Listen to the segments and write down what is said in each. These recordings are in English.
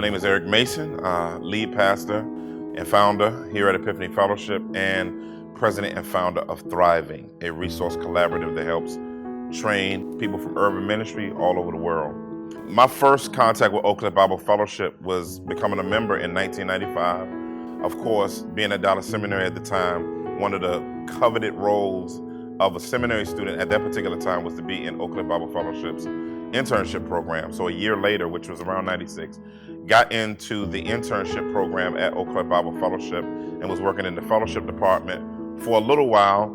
name is Eric Mason, lead pastor and founder here at Epiphany Fellowship and president and founder of Thriving, a resource collaborative that helps train people from urban ministry all over the world. My first contact with Oak Cliff Bible Fellowship was becoming a member in 1995. Of course, being at Dallas Seminary at the time, one of the coveted roles of a seminary student at that particular time was to be in Oak Cliff Bible Fellowship's internship program. So a year later, which was around 96, got into the internship program at Oak Cliff Bible Fellowship and was working in the fellowship department for a little while.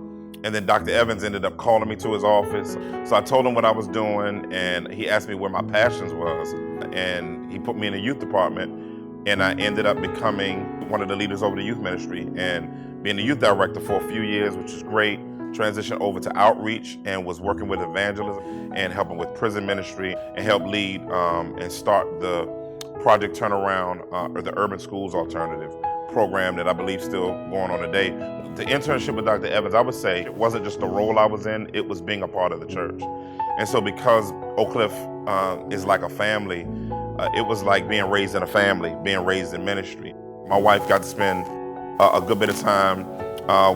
And then Dr. Evans ended up calling me to his office. So I told him what I was doing, and he asked me where my passions was. And he put me in the youth department, and I ended up becoming one of the leaders over the youth ministry and being the youth director for a few years, which is great. Transitioned over to outreach and was working with evangelism and helping with prison ministry and helped lead and start the Project Turnaround or the Urban Schools Alternative program that I believe still going on today. The internship with Dr. Evans, I would say it wasn't just the role I was in, it was being a part of the church. And so because Oak Cliff is like a family, it was like being raised in a family, being raised in ministry. My wife got to spend a good bit of time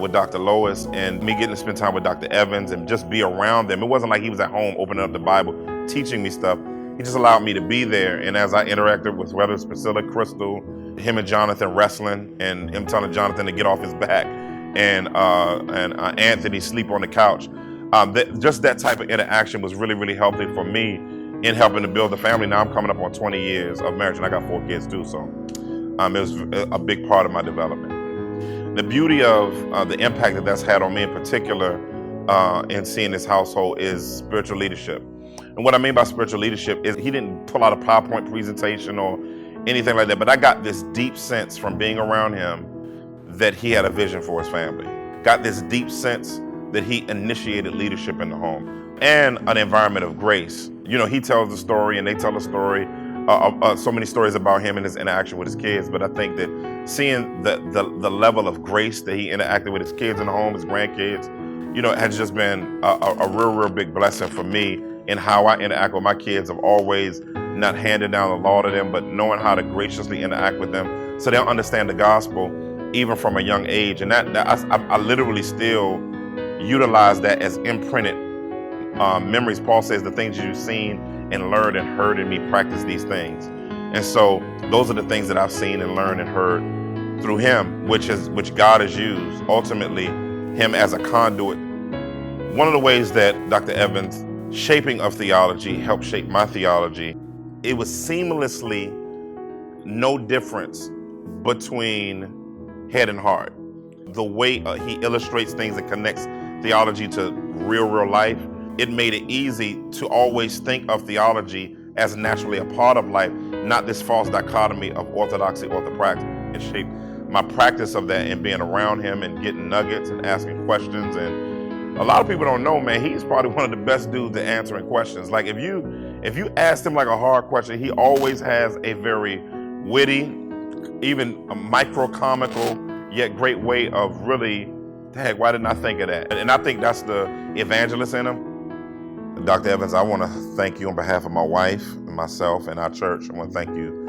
with Dr. Lois, and me getting to spend time with Dr. Evans and just be around them. It wasn't like he was at home opening up the Bible, teaching me stuff. He just allowed me to be there. And as I interacted with whether it's Priscilla, Crystal, him and Jonathan wrestling, and him telling Jonathan to get off his back, and Anthony sleep on the couch. Just that type of interaction was really, really healthy for me in helping to build a family. Now I'm coming up on 20 years of marriage, and I got 4 kids too, so it was a big part of my development. The beauty of the impact that that's had on me in particular in seeing this household is spiritual leadership. And what I mean by spiritual leadership is he didn't pull out a PowerPoint presentation or anything like that, but I got this deep sense from being around him that he had a vision for his family. Got this deep sense that he initiated leadership in the home and an environment of grace. You know, he tells the story and they tell the story, so many stories about him and his interaction with his kids, but I think that seeing the level of grace that he interacted with his kids in the home, his grandkids, you know, has just been a real big blessing for me in how I interact with my kids, of always not handing down the law to them, but knowing how to graciously interact with them so they'll understand the gospel even from a young age. And I literally still utilize that as imprinted memories. Paul says the things you've seen and learned and heard in me, practice these things. And so those are the things that I've seen and learned and heard through him, which God has used, ultimately him as a conduit. One of the ways that Dr. Evans' shaping of theology helped shape my theology, it was seamlessly no difference between head and heart. The way he illustrates things and connects theology to real life, it made it easy to always think of theology as naturally a part of life, not this false dichotomy of orthodoxy, orthopraxy, and shaped my practice of that and being around him and getting nuggets and asking questions. And a lot of people don't know, man, he's probably one of the best dudes at answering questions. Like if you asked him like a hard question, he always has a very witty, even a micro-comical, yet great way of really, dang, why didn't I think of that? And I think that's the evangelist in him. Dr. Evans, I want to thank you on behalf of my wife and myself and our church. I want to thank you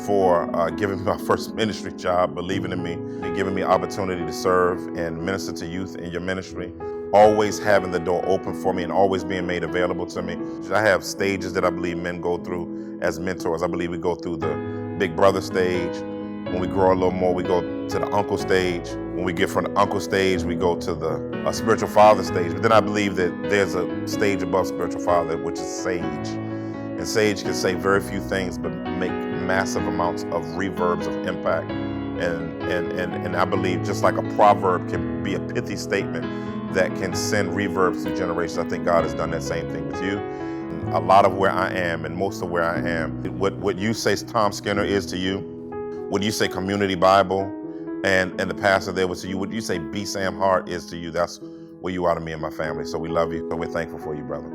for giving me my first ministry job, believing in me, and giving me opportunity to serve and minister to youth in your ministry. Always having the door open for me and always being made available to me. I have stages that I believe men go through as mentors. I believe we go through the big brother stage. When we grow a little more, we go to the uncle stage. When we get from the uncle stage, we go to the spiritual father stage. But then I believe that there's a stage above spiritual father, which is sage. And sage can say very few things, but make massive amounts of reverbs of impact. And I believe just like a proverb can be a pithy statement that can send reverbs through generations, I think God has done that same thing with you. A lot of where I am and most of where I am, what you say Tom Skinner is to you, what you say Community Bible and the pastor there was to you, what you say B. Sam Hart is to you, that's where you are to me and my family. So we love you, and we're thankful for you, brother.